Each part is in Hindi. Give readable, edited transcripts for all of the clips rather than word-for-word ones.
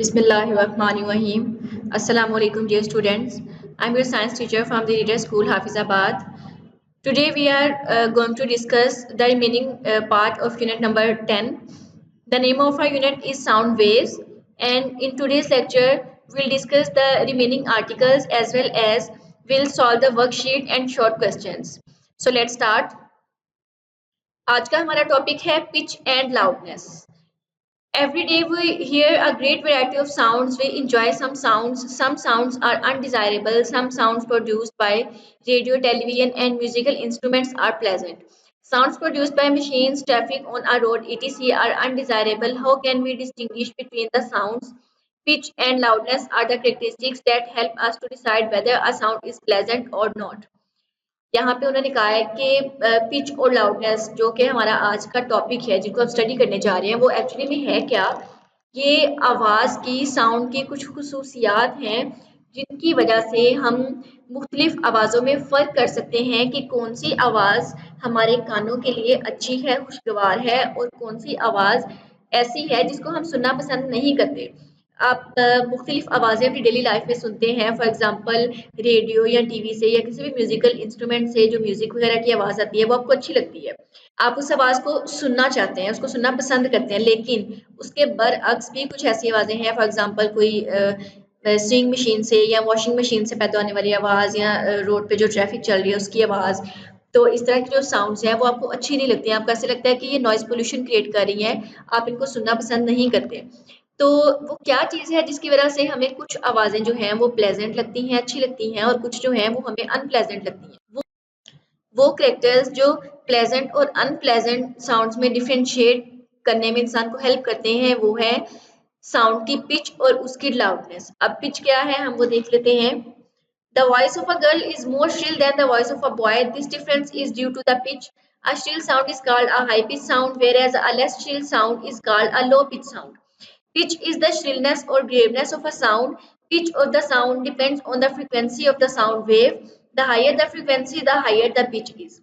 Bismillahirrahmanirrahim. Assalamu alaikum, dear students. I'm your science teacher from the Reader School, Hafizabad. Today we are going to discuss the remaining part of unit number 10. The name of our unit is sound waves, and in today's lecture we'll discuss the remaining articles as well as we'll solve the worksheet and short questions. So let's start. आज का हमारा टॉपिक है pitch and loudness. Every day we hear a great variety of sounds. We enjoy some sounds. Some sounds are undesirable. Some sounds produced by radio, television, and musical instruments are pleasant. Sounds produced by machines, traffic on a road, etc. are undesirable. How can we distinguish between the sounds? Pitch and loudness are the characteristics that help us to decide whether a sound is pleasant or not. यहाँ पे उन्होंने कहा है कि पिच और लाउडनेस जो कि हमारा आज का टॉपिक है जिनको हम स्टडी करने जा रहे हैं वो एक्चुअली में है क्या. ये आवाज़ की साउंड की कुछ खुसूसियात हैं जिनकी वजह से हम मुख्तलिफ आवाज़ों में फ़र्क कर सकते हैं कि कौन सी आवाज़ हमारे कानों के लिए अच्छी है, खुशगवार है और कौन सी आवाज़ ऐसी है जिसको हम सुनना पसंद नहीं करते. आप मुख्तलिफ आवाज़ें अपनी डेली लाइफ में सुनते हैं. फॉर एग्जांपल रेडियो या टीवी से या किसी भी म्यूज़िकल इंस्ट्रूमेंट से जो म्यूज़िक वगैरह की आवाज़ आती है वो आपको अच्छी लगती है. आप उस आवाज़ को सुनना चाहते हैं, उसको सुनना पसंद करते हैं, लेकिन उसके बरअक्स भी कुछ ऐसी आवाज़ें हैं. फॉर एग्जांपल कोई स्विंग मशीन से या वॉशिंग मशीन से पैदा होने वाली आवाज़ या रोड पे जो ट्रैफिक चल रही है उसकी आवाज़. तो इस तरह की जो साउंड्स हैं वो आपको अच्छी नहीं लगती हैं. आपको ऐसे लगता है कि ये नॉइज़ पोल्यूशन क्रिएट कर रही हैं, आप इनको सुनना पसंद नहीं करते. तो वो क्या चीज़ है जिसकी वजह से हमें कुछ आवाज़ें जो हैं वो प्लेजेंट लगती हैं, अच्छी लगती हैं, और कुछ जो हैं वो हमें अनप्लेजेंट लगती हैं. वो कैरेक्टर्स जो प्लेजेंट और अनप्लेजेंट साउंड्स में डिफरेंशिएट करने में इंसान को हेल्प करते हैं वो है साउंड की पिच और उसकी लाउडनेस. अब पिच क्या है हम वो देख लेते हैं. The voice of a girl is more shrill than the voice of a boy. This difference is due to the pitch. A shrill sound is called a high pitch sound, whereas a less shrill sound is called a low pitch sound. Pitch is the shrillness or graveness of a sound. Pitch of the sound depends on the frequency of the sound wave. The higher the frequency, the higher the pitch is.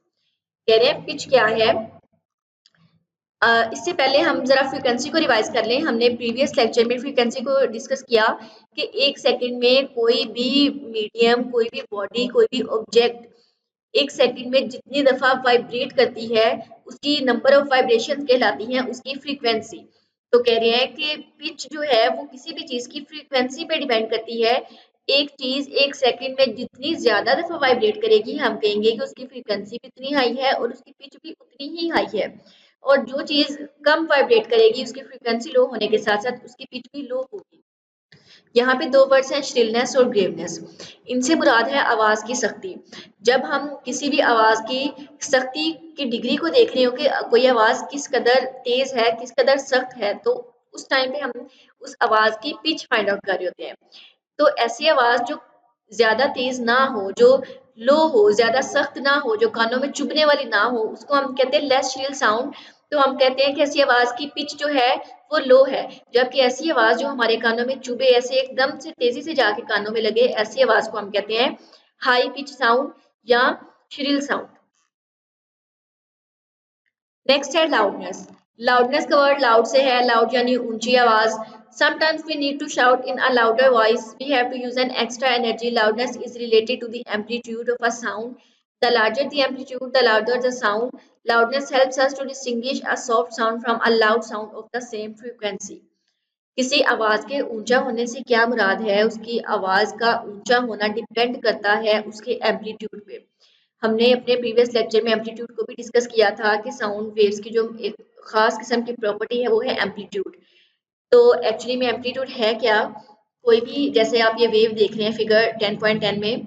कह रहे हैं पिच क्या है. इससे पहले हम जरा फ्रीक्वेंसी को रिवाइज कर लें. हमने प्रीवियस लेक्चर में फ्रीक्वेंसी को डिस्कस किया कि एक सेकंड में कोई भी मीडियम, कोई भी बॉडी, कोई भी ऑब्जेक्ट एक सेकंड में जितनी दफ़ा वाइब्रेट करती है उसकी नंबर ऑफ वाइब्रेशन कहलाती हैं उसकी फ्रीक्वेंसी. तो कह रहे हैं कि पिच जो है वो किसी भी चीज़ की फ्रीक्वेंसी पे डिपेंड करती है. एक चीज़ एक सेकंड में जितनी ज़्यादा दफ़ा वाइब्रेट करेगी हम कहेंगे कि उसकी फ्रीक्वेंसी भी उतनी हाई है और उसकी पिच भी उतनी ही हाई है. और जो चीज़ कम वाइब्रेट करेगी उसकी फ्रीक्वेंसी लो होने के साथ साथ उसकी पिच भी लो होगी. यहाँ पे दो वर्ड्स हैं श्रिलनेस और ग्रेवनेस. इनसे मुराद है आवाज़ की सख्ती. जब हम किसी भी आवाज़ की सख्ती की डिग्री को देख रहे हो कि कोई आवाज़ किस कदर तेज़ है, किस कदर सख्त है, तो उस टाइम पे हम उस आवाज़ की पिच फाइंड आउट कर रहे होते हैं. तो ऐसी आवाज़ जो ज़्यादा तेज़ ना हो, जो लो हो, ज़्यादा सख्त ना हो, जो कानों में चुभने वाली ना हो, उसको हम कहते हैं लेस श्रिल साउंड. तो हम कहते हैं कि ऐसी आवाज़ की पिच जो है वो लो है. जबकि ऐसी आवाज़ जो हमारे कानों में चुभे, ऐसे एकदम से तेज़ी से जाके कानों में लगे, ऐसी आवाज़ को हम कहते हैं हाई पिच साउंड या श्रिल साउंड. नेक्स्ट है लाउडनेस. लाउडनेस का वर्ड लाउड से है. लाउड यानी ऊंची आवाज़. Sometimes we need to shout in a louder voice. We have to use an extra energy. Loudness is related to the amplitude of a sound. The larger the amplitude, the louder the sound. Loudness helps us to distinguish a soft sound from a loud sound of the same frequency. किसी आवाज़ के ऊंचा होने से क्या मुराद है? उसकी आवाज़ का ऊंचा होना डिपेंड करता है उसके एम्पलीट्यूड पे. हमने अपने प्रीवियस लेक्चर में एम्पलीट्यूड को भी डिस्कस किया था कि साउंड वेव्स की जो एक खास किस्म की प्रॉपर्टी है वो है एम्पलीट्यूड. तो एक्चुअली में एम्पलीट्यूड है क्या? कोई भी, जैसे आप ये वेव देख रहे हैं फिगर 10.10 में,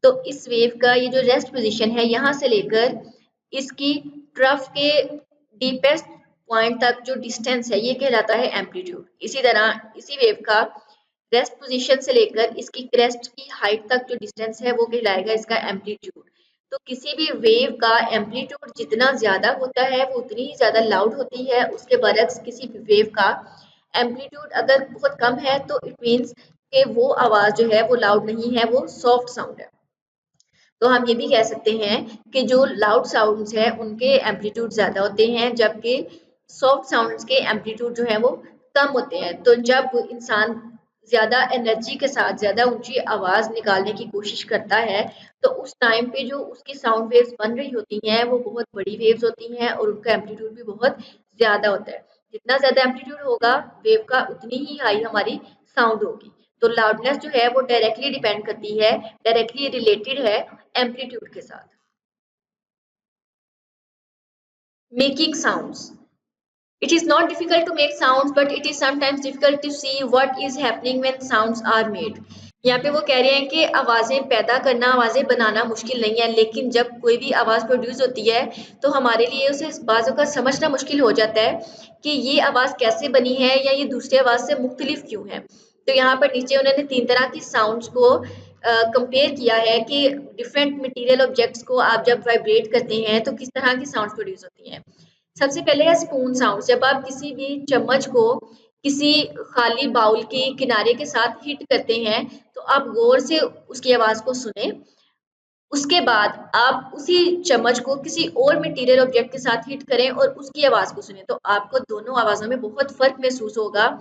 तो इस वेव का ये जो रेस्ट पोजीशन है यहाँ से लेकर इसकी ट्रफ के डीपेस्ट पॉइंट तक जो डिस्टेंस है ये कहलाता है एम्पलीट्यूड. इसी तरह इसी वेव का रेस्ट पोजीशन से लेकर इसकी क्रेस्ट की हाइट तक जो डिस्टेंस है वो कहलाएगा इसका एम्पलीट्यूड. तो किसी भी वेव का एम्पलीट्यूड जितना ज़्यादा होता है वो उतनी ही ज़्यादा लाउड होती है. उसके बरक्स किसी भी वेव का एम्पलीट्यूड अगर बहुत कम है तो इट मीन्स कि वो आवाज़ जो है वो लाउड नहीं है, वो सॉफ्ट साउंड है. तो हम ये भी कह सकते हैं कि जो लाउड साउंड्स हैं उनके एम्पलीट्यूड ज़्यादा होते हैं जबकि सॉफ्ट साउंड्स के एम्पलीट्यूड जो है वो कम होते हैं। तो जब इंसान ज़्यादा एनर्जी के साथ ज़्यादा ऊँची आवाज़ निकालने की कोशिश करता है, तो उस टाइम पे जो उसकी साउंड वेव्स बन रही होती हैं, वो बहुत बड़ी वेव्स होती हैं और उनका एम्पलीट्यूड भी बहुत ज़्यादा होता है। जितना ज़्यादा एम्पलीट्यूड होगा वेव का, उतनी ही हाई हमारी साउंड होगी। तो लाउडनेस जो है वो डायरेक्टली डिपेंड करती है, डायरेक्टली रिलेटेड है एम्पलीट्यूड के साथ। Making sounds. It is not difficult to make sounds, but it is sometimes difficult to see what is happening when sounds are made. यहाँ पे वो कह रहे हैं कि आवाज़ें पैदा करना, आवाज़ें बनाना मुश्किल नहीं है, लेकिन जब कोई भी आवाज़ प्रोड्यूस होती है, तो हमारे लिए उसे बाज़ों का समझना मुश्किल हो जाता है कि ये आवाज़ कैसे बनी है या ये दूसरी आवाज़ से मुख्तलिफ क्यों है। तो यहाँ पर नीचे उन्होंने 3 तरह की साउंड्स को कंपेयर किया है कि डिफरेंट मटेरियल ऑब्जेक्ट्स को आप जब वाइब्रेट करते हैं, तो किस तरह की साउंड्स प्रोड्यूस होती हैं। सबसे पहले है स्पून साउंड। जब आप किसी भी चम्मच को किसी खाली बाउल के किनारे के साथ हिट करते हैं, तो आप गौर से उसकी आवाज़ को सुनें। उसके बाद आप उसी चम्मच को किसी और मटेरियल ऑब्जेक्ट के साथ हिट करें और उसकी आवाज़ को सुनें, तो आपको दोनों आवाज़ों में बहुत फ़र्क महसूस होगा।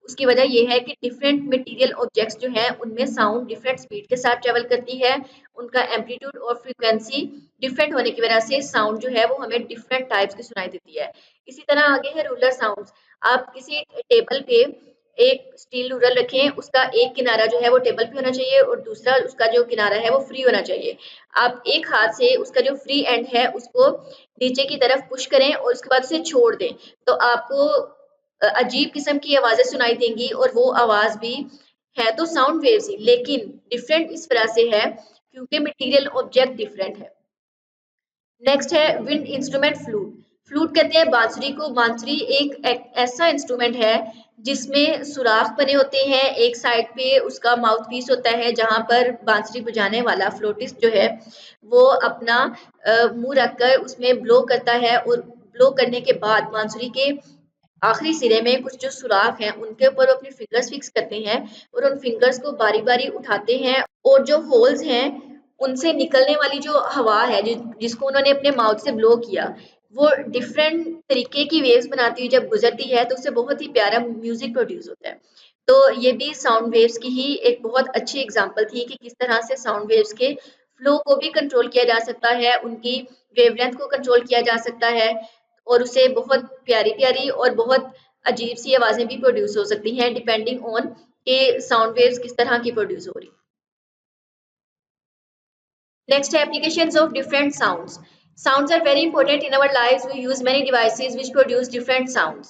उसकी वजह ये है कि डिफरेंट मटेरियल ऑब्जेक्ट्स जो हैं, उनमें साउंड डिफरेंट स्पीड के साथ ट्रैवल करती है। उनका एम्पलीट्यूड और फ्रीक्वेंसी डिफरेंट होने की वजह से साउंड जो है वो हमें डिफरेंट टाइप्स की सुनाई देती है। इसी तरह आगे है रूलर साउंड्स। आप किसी टेबल पे एक स्टील रूलर रखें, उसका एक किनारा जो है वो टेबल पे होना चाहिए और दूसरा उसका जो किनारा है वो फ्री होना चाहिए। आप एक हाथ से उसका जो फ्री एंड है उसको नीचे की तरफ पुश करें और उसके बाद उसे छोड़ दें, तो आपको अजीब किस्म की आवाज़ें सुनाई देंगी और वो आवाज़ भी है तो साउंड वेव्स ही, लेकिन डिफरेंट इस तरह से है क्योंकि मटेरियल ऑब्जेक्ट डिफरेंट है। नेक्स्ट है विंड इंस्ट्रूमेंट फ्लूट। फ्लूट कहते हैं बांसुरी को। बांसुरी एक ऐसा इंस्ट्रूमेंट है जिसमें सुराख बने होते हैं। एक साइड पे उसका माउथ पीस होता है जहां पर बांसुरी बजाने वाला फ्लोटिस्ट जो है वो अपना मुंह रखकर उसमें ब्लो करता है और ब्लो करने के बाद बांसुरी के आखिरी सिरे में कुछ जो सुराख हैं उनके ऊपर वो अपने फिंगर्स फिक्स करते हैं और उन फिंगर्स को बारी बारी उठाते हैं और जो होल्स हैं उनसे निकलने वाली जो हवा है जिसको उन्होंने अपने माउथ से ब्लो किया, वो डिफरेंट तरीके की वेव्स बनाती हुई जब गुजरती है तो उससे बहुत ही प्यारा म्यूजिक प्रोड्यूस होता है। तो ये भी साउंड वेव्स की ही एक बहुत अच्छी एग्जांपल थी कि किस तरह से साउंड वेव्स के फ्लो को भी कंट्रोल किया जा सकता है, उनकी वेवलेंथ को कंट्रोल किया जा सकता है और उससे बहुत प्यारी-प्यारी और बहुत अजीब-सी आवाज़ें भी प्रोड्यूस हो सकती हैं डिपेंडिंग ऑन कि साउंड वेव्स किस तरह की प्रोड्यूस हो रही। Next, applications of different sounds. Sounds are very important in our lives. We use many devices which produce different sounds.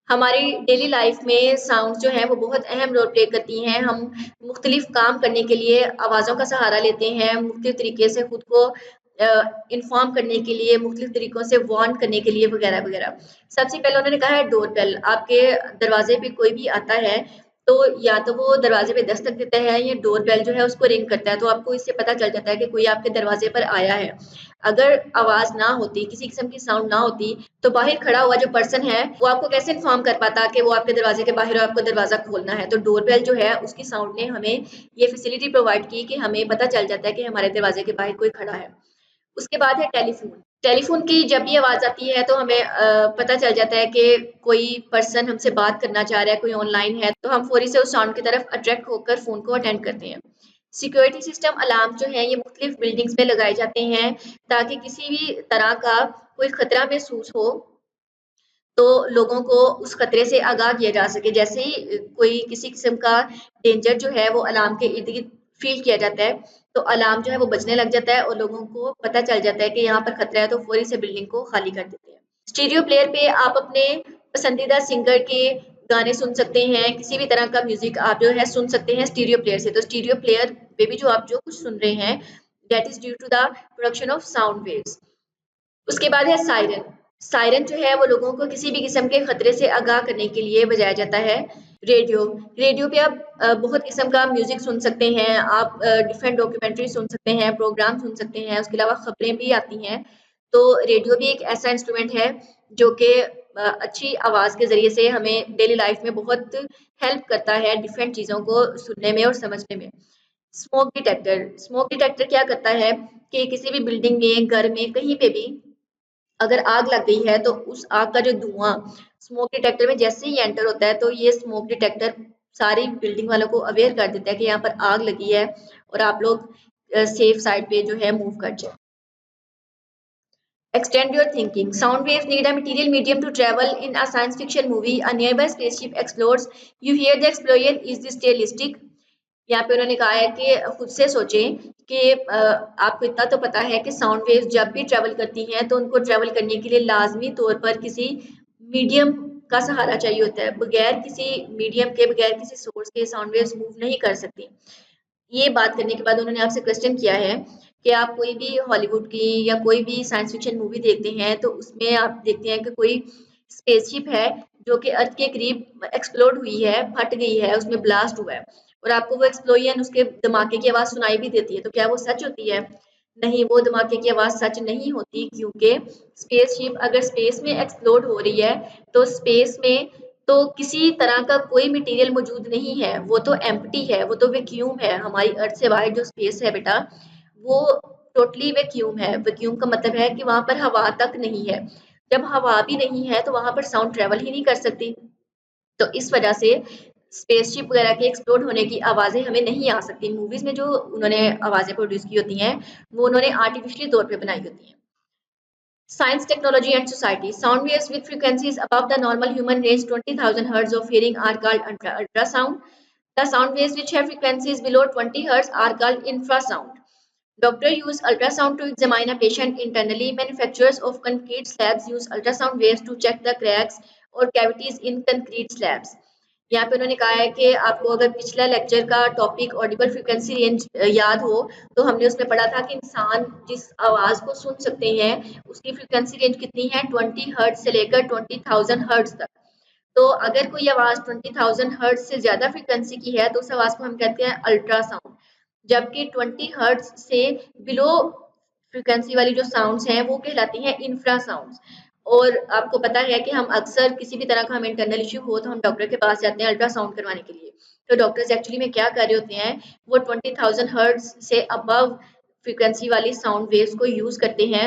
हमारी डेली लाइफ में साउंड्स जो हैं वो बहुत अहम रोल प्ले करती हैं। हम मुख्तलिफ काम करने के लिए आवाज़ों का सहारा लेते हैं, मुख्तलिफ तरीके से खुद को इन्फॉर्म करने के लिए, मुख्तलिफ तरीकों से वार्न करने के लिए वगैरह वगैरह। सबसे पहले उन्होंने कहा है डोर बेल। आपके दरवाजे पे कोई भी आता है तो या तो वो दरवाजे पे दस्तक देता है या डोर बेल जो है उसको रिंग करता है, तो आपको इससे पता चल जाता है कि कोई आपके दरवाजे पर आया है। अगर आवाज़ ना होती, किसी किस्म की साउंड ना होती, तो बाहर खड़ा हुआ जो पर्सन है वो आपको कैसे इन्फॉर्म कर पाता कि वो आपके दरवाजे के बाहर है, आपको दरवाज़ा खोलना है। तो डोर बेल जो है उसकी साउंड ने हमें ये फैसिलिटी प्रोवाइड की कि हमें पता चल जाता है कि हमारे दरवाजे के बाहर कोई खड़ा है। उसके बाद है टेलीफ़ोन। टेलीफ़ोन की जब भी आवाज़ आती है तो हमें पता चल जाता है कि कोई पर्सन हमसे बात करना चाह रहा है, कोई ऑनलाइन है, तो हम फ़ौरी से उस साउंड की तरफ अट्रैक्ट होकर फ़ोन को अटेंड करते हैं। सिक्योरिटी सिस्टम अलार्म जो हैं ये मुख्तलिफ बिल्डिंग्स में लगाए जाते हैं ताकि किसी भी तरह का कोई खतरा महसूस हो तो लोगों को उस खतरे से आगाह किया जा सके। जैसे ही कोई किसी किस्म का डेंजर जो है वो अलार्म के इर्द-गिर्द फ़ील किया जाता है, तो अलार्म जो है वो बजने लग जाता है और लोगों को पता चल जाता है कि यहाँ पर खतरा है, तो फ़ौरी से बिल्डिंग को खाली कर देते हैं। स्टीरियो प्लेयर पे आप अपने पसंदीदा सिंगर के गाने सुन सकते हैं, किसी भी तरह का म्यूज़िक आप जो है सुन सकते हैं स्टीरियो प्लेयर से। तो स्टीरियो प्लेयर पे भी जो आप जो कुछ सुन रहे हैं, that is due to the production of sound waves. उसके बाद है सायरन। सायरन जो है वो लोगों को किसी भी किस्म के खतरे से आगाह करने के लिए बजाया जाता है। रेडियो, रेडियो पे आप बहुत किस्म का म्यूज़िक सुन सकते हैं, आप डिफरेंट डॉक्यूमेंट्री सुन सकते हैं, प्रोग्राम सुन सकते हैं, उसके अलावा खबरें भी आती हैं। तो रेडियो भी एक ऐसा इंस्ट्रूमेंट है जो कि अच्छी आवाज़ के ज़रिए से हमें डेली लाइफ में बहुत हेल्प करता है डिफरेंट चीज़ों को सुनने में और समझने में। स्मोक डिटेक्टर, स्मोक डिटेक्टर क्या करता है कि किसी भी बिल्डिंग में, घर में, कहीं पे भी अगर आग लग गई है तो उस आग का जो धुआं स्मोक डिटेक्टर में जैसे ही एंटर होता है तो ये स्मोक डिटेक्टर सारी बिल्डिंग वालों को अवेयर कर देता है कि यहाँ पर आग लगी है और आप लोग सेफ साइड पे जो है मूव कर जाए। Extend your thinking. Sound waves need a material medium to travel. In a science fiction movie, a nearby spaceship explodes. You hear the explosion. Is this realistic? यहाँ पे उन्होंने कहा है कि खुद से सोचें कि आपको इतना तो पता है कि साउंड वेव्स जब भी ट्रेवल करती हैं तो उनको ट्रेवल करने के लिए लाजमी तौर पर किसी मीडियम का सहारा चाहिए होता है। बगैर किसी मीडियम के, बगैर किसी सोर्स के साउंड वेव्स मूव नहीं कर सकती। ये बात करने के बाद उन्होंने आपसे क्वेश्चन किया है कि आप कोई भी हॉलीवुड की या कोई भी साइंस फिक्शन मूवी देखते हैं तो उसमें आप देखते हैं कि कोई स्पेसशिप है जो कि अर्थ के करीब एक्सप्लोड हुई है, फट गई है, उसमें ब्लास्ट हुआ है और आपको वो एक्सप्लोजन, उसके धमाके की आवाज सुनाई भी देती है, तो क्या वो सच होती है? नहीं, वो धमाके की आवाज सच नहीं होती, क्योंकि स्पेसशिप अगर स्पेस में एक्सप्लोड हो रही है तो स्पेस में तो किसी तरह का कोई मटेरियल मौजूद नहीं है, वो तो एम्प्टी है, वो तो वैक्यूम है। हमारी अर्थ से बाहर जो स्पेस है बेटा, वो टोटली वैक्यूम है। वैक्यूम का मतलब है कि वहां पर हवा तक नहीं है। जब हवा भी नहीं है तो वहां पर साउंड ट्रेवल ही नहीं कर सकती। तो इस वजह से स्पेसशिप वगैरह के एक्सप्लोड होने की आवाजें हमें नहीं आ सकती। मूवीज में जो उन्होंने आवाजें प्रोड्यूस की होती हैं वो उन्होंने आर्टिफिशियली तौर पे बनाई होती हैं। Science, technology, and society. Sound waves with frequencies above the normal human range 20,000 Hz of hearing are called ultrasound. The sound waves which have frequencies below 20 Hz are called infrasound. Doctors use ultrasound to examine a patient internally. Manufacturers of concrete slabs use ultrasound waves to check the cracks or cavities in concrete slabs. यहाँ पे उन्होंने कहा है कि आपको अगर पिछला लेक्चर का टॉपिक ऑडिबल फ्रीक्वेंसी रेंज याद हो तो हमने उसमें पढ़ा था कि इंसान जिस आवाज को सुन सकते हैं उसकी फ्रीक्वेंसी रेंज कितनी है, 20 हर्ट्ज से लेकर 20,000 हर्ट्ज तक। तो अगर कोई आवाज 20,000 हर्ट्ज से ज्यादा फ्रीक्वेंसी की है तो उस आवाज को हम कहते हैं अल्ट्रासाउंड, जबकि 20 हर्ट्ज से बिलो फ्रीक्वेंसी वाली जो साउंड्स हैं वो कहलाती हैं इंफ्रासाउंड्स। और आपको पता है कि हम अक्सर किसी भी तरह का हमें इंटरनल इश्यू हो तो हम डॉक्टर के पास जाते हैं अल्ट्रासाउंड करवाने के लिए। तो डॉक्टर्स एक्चुअली में क्या कर रहे होते हैं, वो 20,000 हर्ट्ज से अबव फ्रीक्वेंसी वाली साउंड वेव्स को यूज करते हैं।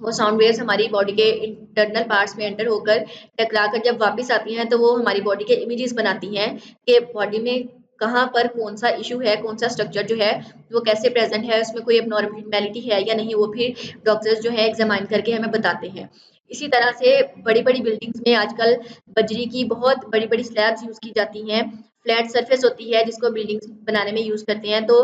वो साउंड वेव्स हमारी बॉडी के इंटरनल पार्ट्स में एंटर होकर टकरा कर जब वापस आती हैं तो वो हमारी बॉडी के इमेजेस बनाती हैं कि बॉडी में कहाँ पर कौन सा इशू है, कौन सा स्ट्रक्चर जो है वो कैसे प्रेजेंट है, उसमें कोई एबनॉर्मलिटी है या नहीं, वो फिर डॉक्टर्स जो है एग्जामाइन करके हमें बताते हैं। इसी तरह से बड़ी बड़ी बिल्डिंग्स में आजकल बजरी की बहुत बड़ी बड़ी स्लैब्स यूज की जाती हैं। फ्लैट सरफेस होती है जिसको बिल्डिंग्स बनाने में यूज करते हैं। तो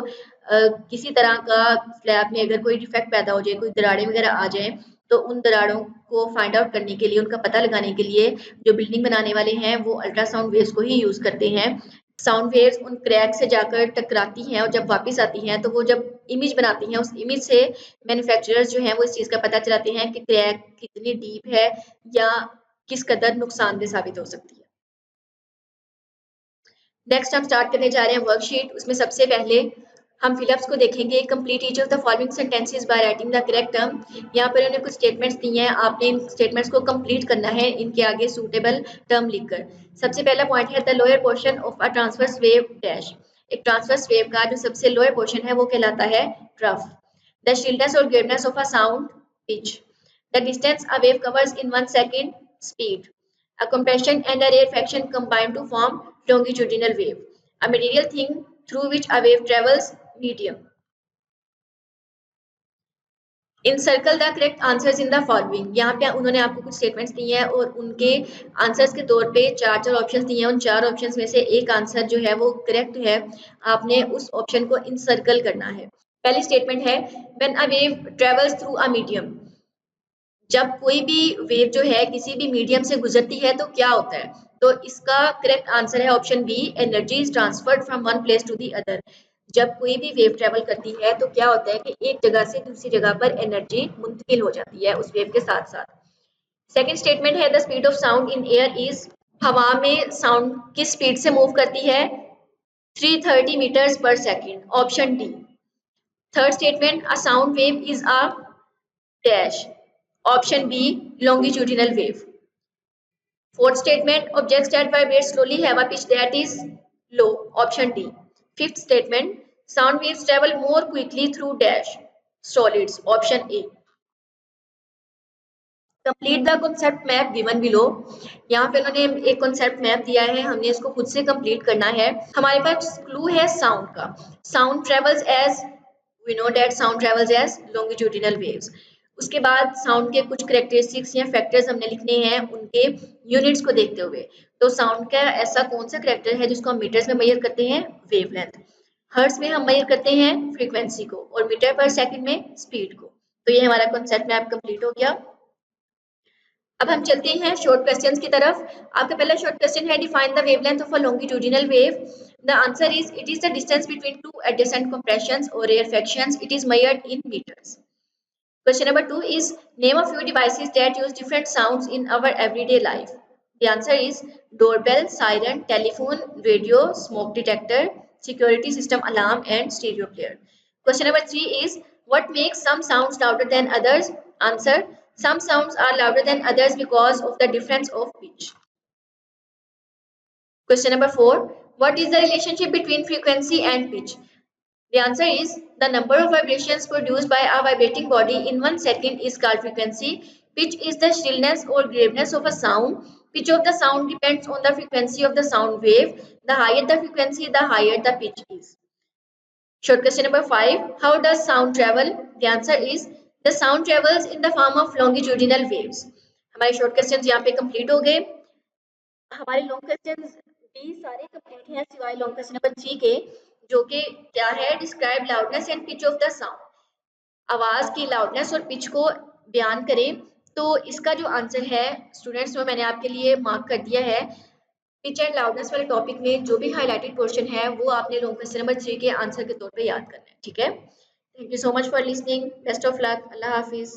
किसी तरह का स्लैब में अगर कोई डिफेक्ट पैदा हो जाए, कोई दरारें वगैरह आ जाए, तो उन दरारों को फाइंड आउट करने के लिए, उनका पता लगाने के लिए जो बिल्डिंग बनाने वाले हैं वो अल्ट्रासाउंड वेव्स को ही यूज करते हैं। साउंड वेव्स उन क्रैक से जाकर टकराती हैं और जब वापस आती हैं तो वो जब इमेज बनाती हैं, उस इमेज से मैन्युफैक्चरर्स जो हैं वो इस चीज़ का पता चलाते हैं कि क्रैक कितनी डीप है या किस कदर नुकसानदेह साबित हो सकती है। नेक्स्ट हम स्टार्ट करने जा रहे हैं वर्कशीट। उसमें सबसे पहले हम फिलअप्स को देखेंगे। Complete each of the following sentences by writing the correct term. यहाँ पर उन्होंने कुछ स्टेटमेंट्स दी हैं, आपने इन स्टेटमेंट्स को कंप्लीट करना है इनके आगे सूटेबल टर्म लिखकर। सबसे पहला पॉइंट है the lower portion of a transverse wave dash. एक ट्रांसवर्स वेव का जो सबसे लोअर पोर्शन है वो कहलाता है ट्रफ। द शिल्डनेस और graveness of a sound pitch. The distance a wave covers in 1 second speed. A compression and a rarefaction combine to form longitudinal wave, a material thing through which a wave travels, medium. Encircle the correct answers in the following. यहाँ पे उन्होंने आपको कुछ स्टेटमेंट्स दिए हैं और उनके आंसर्स के तौर पे चार चार ऑप्शंस दिए हैं। उन चार ऑप्शंस में से एक आंसर जो है वो करेक्ट है, आपने उस ऑप्शन को इंसर्कल करना है। पहली स्टेटमेंट है when a wave travels through a medium. जब कोई भी वेव जो है किसी भी मीडियम से गुजरती है तो क्या होता है? तो इसका करेक्ट आंसर है option B, energy is transferred from one place to the other. जब कोई भी वेव ट्रेवल करती है तो क्या होता है कि एक जगह से दूसरी जगह पर एनर्जी मुंतकिल हो जाती है उस वेव के साथ साथ। सेकेंड स्टेटमेंट है the speed of sound in air is. हवा में साउंड किस स्पीड से मूव करती है? 330 मीटर्स पर second, option D. Third statement a sound wave is a dash, option B, longitudinal wave. Fourth statement, objects that vibrate slowly have a pitch that is low, option D. Fifth statement, sound waves travel more quickly through dash solids, option A. Complete the concept map given below. यहाँ पे उन्होंने एक कॉन्सेप्ट मैप दिया है, हमने इसको खुद से कंप्लीट करना है। हमारे पास क्लू है साउंड का। Sound travels as, we know that sound travels as longitudinal waves. उसके बाद साउंड के कुछ करेक्टरिस्टिक्स या फैक्टर्स हमने लिखने हैं उनके यूनिट्स को देखते हुए। तो साउंड का ऐसा कौन सा करेक्टर है जिसको हम मीटर्स में मेजर करते हैं? वेवलेंथ। हर्ट्ज में हम मेजर करते हैं फ्रीक्वेंसी को, और मीटर पर सेकंड में स्पीड को। तो ये हमारा कॉन्सेप्ट मैप कंप्लीट हो गया। अब हम चलते हैं शॉर्ट क्वेश्चंस की तरफ। आपका पहला शॉर्ट क्वेश्चन है, define the wavelength of a longitudinal wave. The answer is, it is the distance between two adjacent compressions or rarefactions. It is measured in meters. Question number 2 is, name a few devices that use different sounds in our everyday life. The answer is doorbell, siren, telephone, radio, smoke detector, security system alarm, and stereo player. Question number 3 is, what makes some sounds louder than others? Answer, some sounds are louder than others because of the difference of pitch. Question number 4, what is the relationship between frequency and pitch? The answer is, the number of vibrations produced by a vibrating body in 1 second is called frequency. Pitch is the shrillness or graveness of a sound. Pitch of the sound depends on the frequency of the sound wave. The higher the frequency, the higher the pitch is. Short question number 5. How does sound travel? The answer is, the sound travels in the form of longitudinal waves. हमारे short questions यहाँ पे complete हो गए। हमारे long questions भी सारे complete हैं सिवाय long question number 3 के, जो कि क्या है, describe loudness and pitch of the sound. आवाज की loudness और pitch को बयान करें। तो इसका जो आंसर है स्टूडेंट्स, वो मैंने आपके लिए मार्क कर दिया है। पिच एंड लाउडनेस वाले टॉपिक में जो भी हाईलाइटेड पोर्शन है वो आपने लॉन्ग क्वेश्चन नंबर 3 के आंसर के तौर पे याद करना है। ठीक है, thank you so much for listening, best of luck, Allah Hafiz.